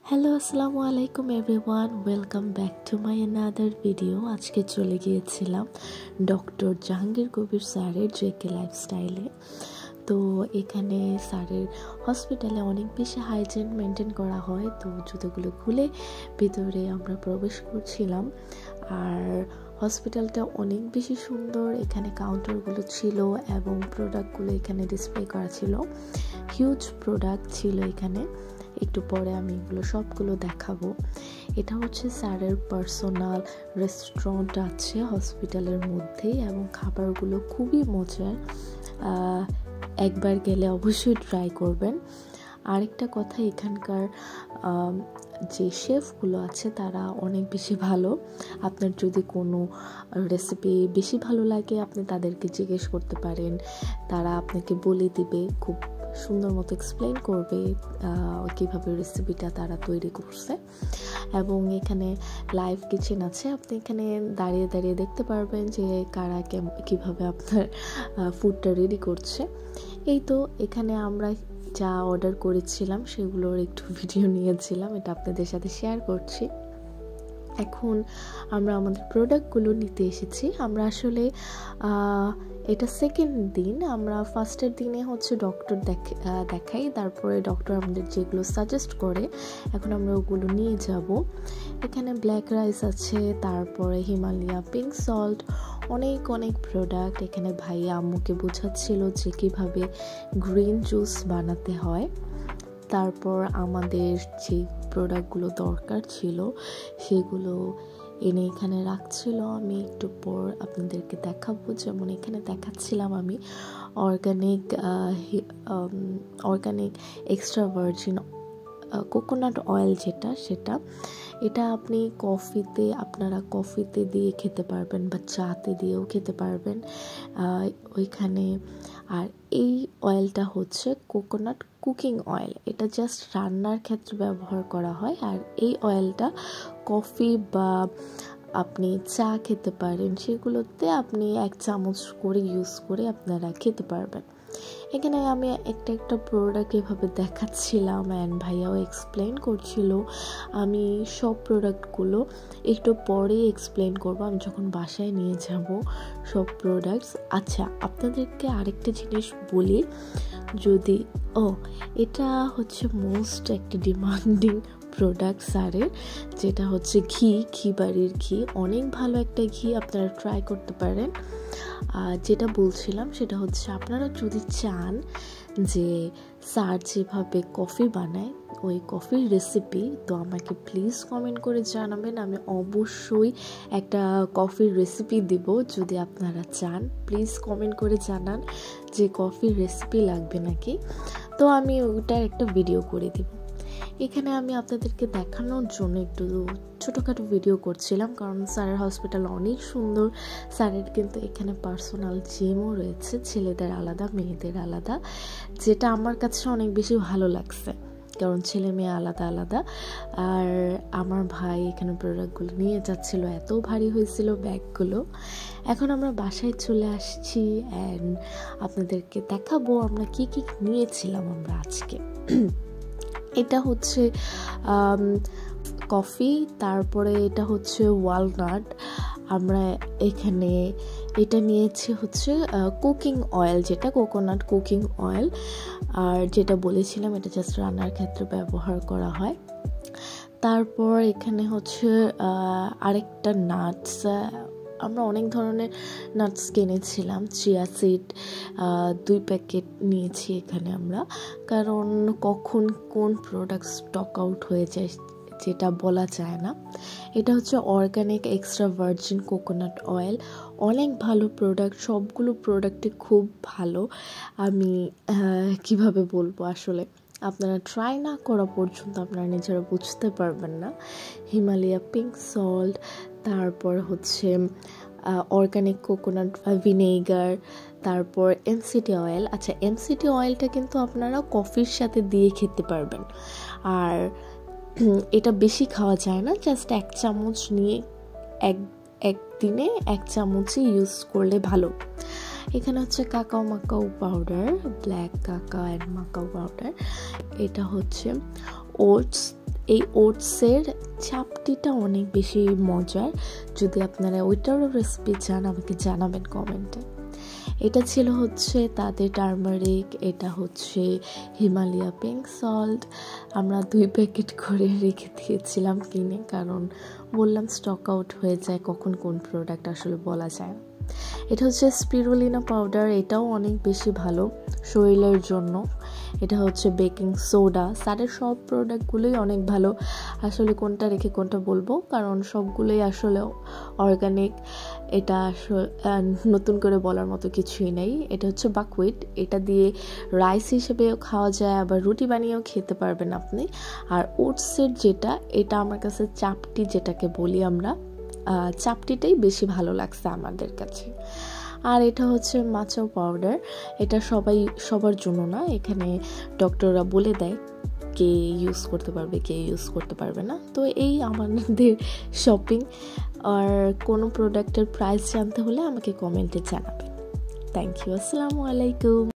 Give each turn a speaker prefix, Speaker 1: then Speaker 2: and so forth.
Speaker 1: Hello আসসালামু আলাইকুম everyone, welcome back to my another video. আজকে চলে গিয়েছিলাম ডক্টর জাহাঙ্গীর কবির স্যারের জেকে লাইফস্টাইলে। তো এখানে স্যারের হসপিটালে অনেক বেশি হাইজিন মেনটেন করা হয়। তো জুতোগুলো খুলে ভিতরে আমরা প্রবেশ করছিলাম। আর হসপিটালটা অনেক বেশি সুন্দর। এখানে কাউন্টারগুলো ছিল এবং প্রোডাক্টগুলো এখানে ডিসপ্লে করা ছিল। হিউজ প্রোডাক্ট ছিল এখানে। একটু পরে আমি এগুলো সবগুলো দেখাবো। এটা হচ্ছে স্যারের পার্সোনাল রেস্টুরেন্ট আছে হসপিটালের মধ্যেই, এবং খাবারগুলো খুবই মজার। একবার গেলে অবশ্যই ট্রাই করবেন। আরেকটা কথা, এখানকার যে শেফগুলো আছে তারা অনেক বেশি ভালো। আপনার যদি কোনো রেসিপি বেশি ভালো লাগে আপনি তাদেরকে জিজ্ঞেস করতে পারেন, তারা আপনাকে বলে দিবে, খুব সুন্দর মতো এক্সপ্লেন করবে কীভাবে রেসিপিটা তারা তৈরি করছে। এবং এখানে লাইভ কিচেন আছে, আপনি এখানে দাঁড়িয়ে দাঁড়িয়ে দেখতে পারবেন যে কারা কীভাবে আপনার ফুডটা রেডি করছে। এই তো এখানে আমরা যা অর্ডার করেছিলাম সেগুলোর একটু ভিডিও নিয়েছিলাম, এটা আপনাদের সাথে শেয়ার করছি। এখন আমরা আমাদের প্রোডাক্টগুলো নিতে এসেছি। আমরা আসলে এটা সেকেন্ড দিন। আমরা ফার্স্টের দিনে হচ্ছে ডক্টর দেখাই, তারপরে ডক্টর আমাদের যেগুলো সাজেস্ট করে এখন আমরা ওগুলো নিয়ে যাব। এখানে ব্ল্যাক রাইস আছে, তারপরে হিমালয়া পিঙ্ক সল্ট, অনেক প্রোডাক্ট। এখানে ভাইয়া আম্মুকে বোঝাচ্ছিল যে কীভাবে গ্রিন জুস বানাতে হয়। তারপর আমাদের যে প্রোডাক্টগুলো দরকার ছিল সেগুলো এনে এখানে রাখছিল। আমি একটু পর আপনাদেরকে দেখাবো। যেমন এখানে দেখাচ্ছিলাম আমি organic extra virgin coconut oil, এটা আপনি আপনারা কফিতে দিয়ে খেতে পারবেন বা চাতে দিয়েও খেতে পারবেন ওইখানে। আর এই অয়েলটা হচ্ছে কোকোনাট কুকিং অয়েল, এটা জাস্ট রান্নার ক্ষেত্রে ব্যবহার করা হয়। আর এই অয়েলটা কফি বা আপনি চা খেতে পারেন, সেগুলোতে আপনি 1 চামচ করে ইউজ করে আপনারা খেতে পারবেন। এখানে আমি একটা প্রোডাক্ট এভাবে দেখাচ্ছিলাম অ্যান্ড ভাইয়াও এক্সপ্লেন করছিল। আমি সব প্রোডাক্টগুলো একটু পরে এক্সপ্লেন করব আমি যখন বাসায় নিয়ে যাব সব প্রোডাক্টস। আচ্ছা, আপনাদেরকে আরেকটা জিনিস বলি, যদি এটা হচ্ছে মোস্ট একটা ডিমান্ডিং প্রোডাক্ট স্যারের, যেটা হচ্ছে ঘি বাড়ির ঘি। অনেক ভালো একটা ঘি, আপনারা ট্রাই করতে পারেন। যেটা বলছিলাম সেটা হচ্ছে আপনারা যদি চান যে স্যার যেভাবে কফি বানায় ওই কফির রেসিপি, তো আমাকে প্লিজ কমেন্ট করে জানাবেন। আমি অবশ্যই একটা কফির রেসিপি দিব। যদি আপনারা চান প্লিজ কমেন্ট করে জানান যে কফির রেসিপি লাগবে নাকি, তো আমি ওটার একটা ভিডিও করে দিব। এখানে আমি আপনাদেরকে দেখানোর জন্য একটু ছোটোখাটো ভিডিও করছিলাম, কারণ স্যারের হসপিটাল অনেক সুন্দর। স্যারের কিন্তু এখানে পার্সোনাল জিমও রয়েছে, ছেলেদের আলাদা মেয়েদের আলাদা, যেটা আমার কাছে অনেক বেশি ভালো লাগছে, কারণ ছেলে মেয়ে আলাদা। আর আমার ভাই এখানে প্রোডাক্টগুলো নিয়ে যাচ্ছিল, এত ভারী হয়েছিল ব্যাগগুলো। এখন আমরা বাসায় চলে আসছি অ্যান্ড আপনাদেরকে দেখাবো আমরা কি নিয়েছিলাম আমরা আজকে। এটা হচ্ছে কফি, তারপরে এটা হচ্ছে ওয়ালনাট। আমরা এখানে এটা নিয়েছি হচ্ছে কুকিং অয়েল, যেটা কোকোনাট কুকিং অয়েল। আর যেটা বলেছিলাম এটা জাস্ট রান্নার ক্ষেত্রে ব্যবহার করা হয়। তারপর এখানে হচ্ছে আরেকটা নাটস, আমরা অনেক ধরনের নাটস কিনেছিলাম। চিয়া সিড 2 প্যাকেট নিয়েছি এখানে আমরা, কারণ কখন কোন প্রোডাক্ট স্টক আউট হয়ে যায় যেটা বলা যায় না। এটা হচ্ছে organic extra virgin coconut oil, অনেক ভালো প্রোডাক্ট, সবগুলো প্রোডাক্টই খুব ভালো। আমি কিভাবে বলবো, আসলে আপনারা ট্রাই না করা পর্যন্ত আপনারা নিজেরা বুঝতে পারবেন না। হিমালয়া পিঙ্ক সল্ট, তারপর হচ্ছে অর্গানিক কোকোনাট ভিনেগার, তারপর এমসিটি অয়েল। আচ্ছা, এমসিটি অয়েলটা কিন্তু আপনারা কফির সাথে দিয়ে খেতে পারবেন। আর এটা বেশি খাওয়া যায় না, জাস্ট 1 চামচ নিয়ে একদিনে 1 চামচই ইউজ করলে ভালো। এখানে হচ্ছে মাকাও পাউডার, ব্ল্যাক কাকাও অ্যান্ড মাকাও পাউডার। এটা হচ্ছে ওটস, এই ওটসের চাপটিটা অনেক বেশি মজার। যদি আপনারা ওইটারও রেসিপি চান আমাকে জানাবেন কমেন্টে। এটা ছিল হচ্ছে তাদের টার্মারিক, এটা হচ্ছে হিমালয়া পিঙ্ক সল্ট। আমরা 2 প্যাকেট করে রেখে দিয়েছিলাম কিনে, কারণ বললাম স্টক আউট হয়ে যায়, কখন কোন প্রোডাক্ট আসলে বলা যায় না। এটা হচ্ছে স্পিরুলিনা পাউডার, এটাও অনেক বেশি ভালো শরীরের জন্য। এটা হচ্ছে বেকিং সোডা। স্যারের সব প্রোডাক্টগুলোই অনেক ভালো, আসলে কোনটা রেখে কোনটা বলবো, কারণ সবগুলোই আসলে অর্গানিক। এটা আসলে নতুন করে বলার মতো কিছুই নেই। এটা হচ্ছে বাকহুইট, এটা দিয়ে রাইস হিসেবেও খাওয়া যায়, আবার রুটি বানিয়েও খেতে পারবেন আপনি। আর ওটসের যেটা, এটা আমার কাছে চাপটি যেটাকে বলি আমরা, চাপটিটাই বেশি ভালো লাগছে আমাদের কাছে। আর এটা হচ্ছে মাচাও পাউডার, এটা সবার জন্য না, এখানে ডক্টররা বলে দেয় কে ইউজ করতে পারবে কে ইউজ করতে পারবে না। তো এই আমাদের শপিং। আর কোনো প্রোডাক্টের প্রাইস জানতে হলে আমাকে কমেন্টে জানাবেন। Thank you. আসসালামু আলাইকুম।